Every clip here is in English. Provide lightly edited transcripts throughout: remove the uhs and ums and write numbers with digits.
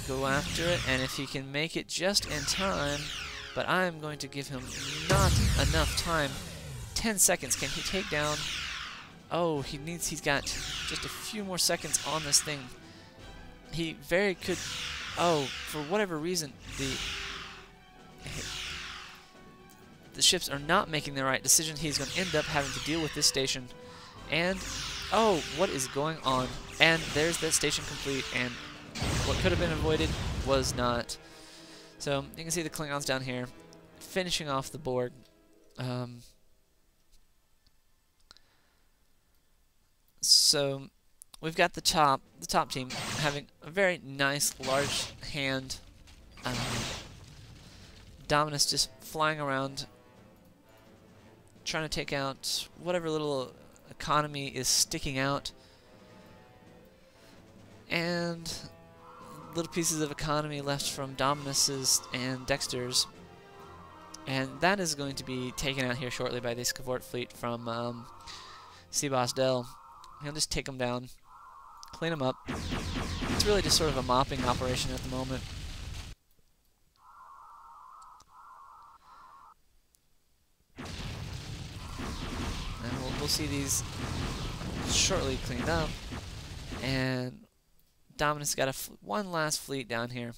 go after it, and if he can make it just in time, but I'm going to give him not enough time. 10 seconds. Can he take down? Oh, he's got just a few more seconds on this thing. He very could. Oh, for whatever reason, the ships are not making the right decision. He's going to end up having to deal with this station. And, oh, what is going on? And there's that station complete, and what could have been avoided was not. So, you can see the Klingons down here, finishing off the board. So, we've got the top team having a very nice, large hand. Dominus just flying around, trying to take out whatever little economy is sticking out, and little pieces of economy left from Dominus's and Dexter's, and that is going to be taken out here shortly by this Cavort fleet from Seaboss Dell. He'll just take them down, clean them up. It's really just sort of a mopping operation at the moment. We'll see these shortly cleaned up, and Dominus got one last fleet down here,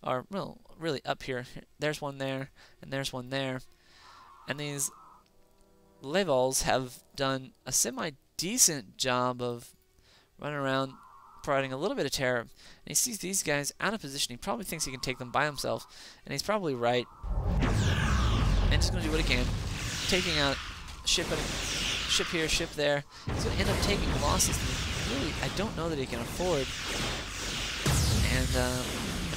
or well, really up here. There's one there, and there's one there, and these Levals have done a semi-decent job of running around, providing a little bit of terror. And he sees these guys out of position. He probably thinks he can take them by himself, and he's probably right. And he's going to do what he can, taking out ship here, ship there. He's going to end up taking losses that really I don't know that he can afford. And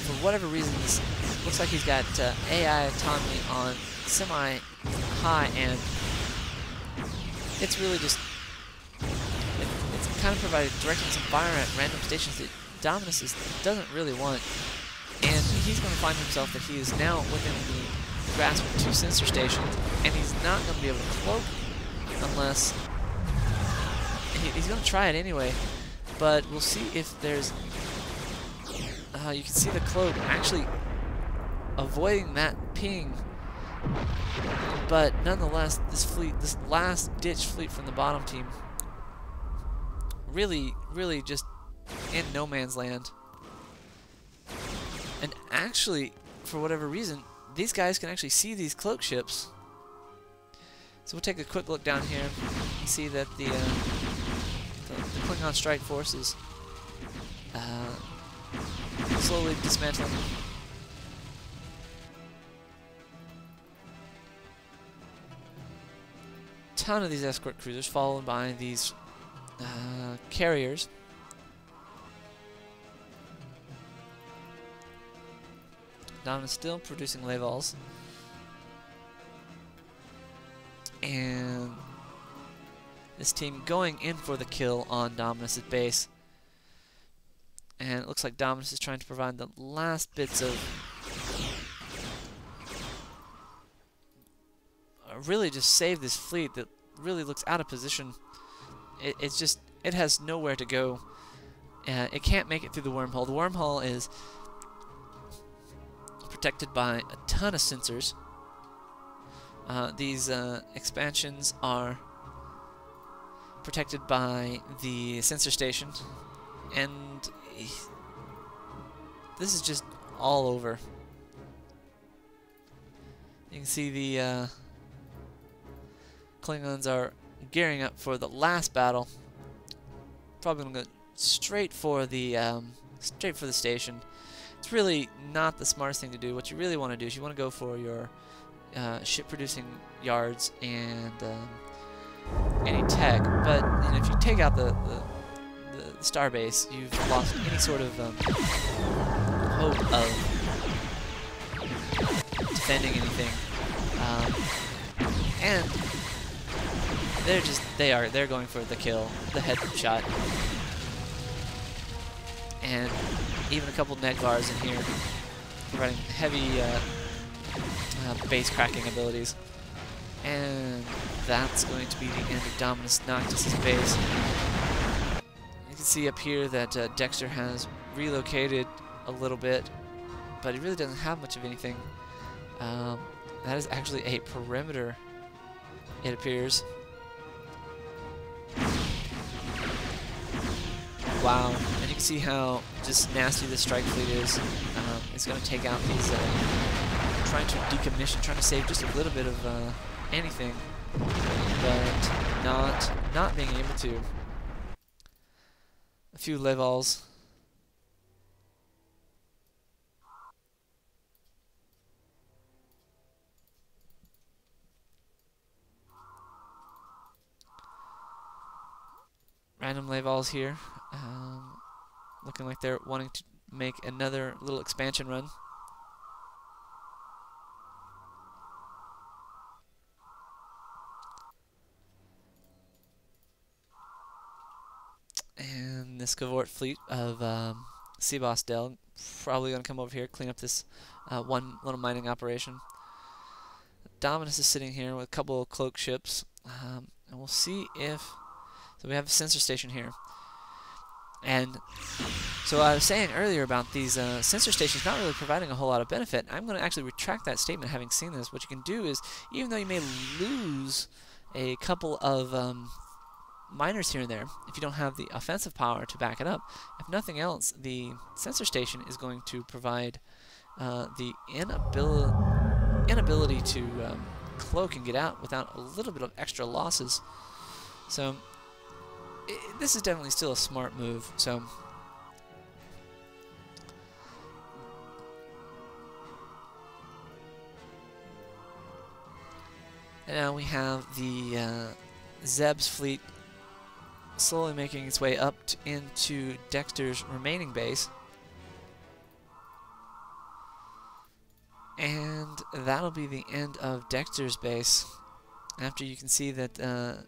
for whatever reason, this looks like he's got AI autonomy on semi-high, and it's really just it's kind of providing directing some fire at random stations that Dominus doesn't really want. And he's going to find himself that he is now within the grasp of 2 sensor stations, and he's not going to be able to cloak unless he's going to try it anyway. But we'll see if there's you can see the cloak actually avoiding that ping, but nonetheless this last ditch fleet from the bottom team really just in no man's land. And actually, for whatever reason, these guys can actually see these cloak ships. So we'll take a quick look down here and see that the Klingon strike forces slowly dismantling. Ton of these escort cruisers, followed by these carriers. Dominus still producing Levals. And this team going in for the kill on Dominus' base. And it looks like Dominus is trying to provide the last bits of really just save this fleet that really looks out of position. It has nowhere to go. It can't make it through the wormhole. The wormhole is protected by a ton of sensors. These expansions are protected by the sensor station, and this is just all over. You can see the Klingons are gearing up for the last battle. Probably gonna go straight for the station. It's really not the smartest thing to do. What you really want to do is you want to go for your ship producing yards and any tech. But you know, if you take out the starbase, you've lost any sort of hope of defending anything. And they're going for the kill, the headshot, and even a couple Negvars in here providing heavy base cracking abilities. And that's going to be the end of Dominus Noctis' base. You can see up here that Dexter has relocated a little bit, but he really doesn't have much of anything. That is actually a perimeter, it appears. Wow, and you can see how just nasty the strike fleet is. It's going to take out these, trying to decommission, trying to save just a little bit of anything, but not being able to. A few levels. Random levels here. Looking like they're wanting to make another little expansion run. And this covert fleet of Sea Boss Del probably going to come over here, clean up this one little mining operation. Dominus is sitting here with a couple of cloak ships, and we'll see if... So we have a sensor station here. And so I was saying earlier about these sensor stations not really providing a whole lot of benefit. I'm going to actually retract that statement having seen this. What you can do is, even though you may lose a couple of miners here and there, if you don't have the offensive power to back it up, if nothing else, the sensor station is going to provide the inability to cloak and get out without a little bit of extra losses. So this is definitely still a smart move. So and now we have the Zeb's fleet slowly making its way up into Dexter's remaining base. And that'll be the end of Dexter's base. After you can see that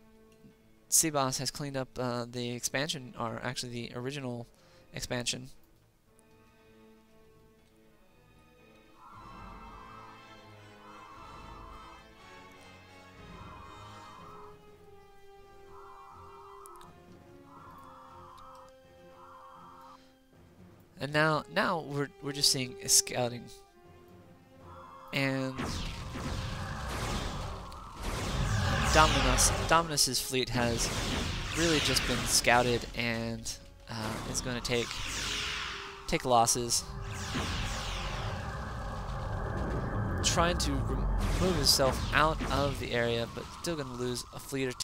Sea Boss has cleaned up the expansion, or actually the original expansion. And now we're just seeing scouting. And Dominus's fleet has really just been scouted and is going to take losses, trying to remove himself out of the area, but still going to lose a fleet or two.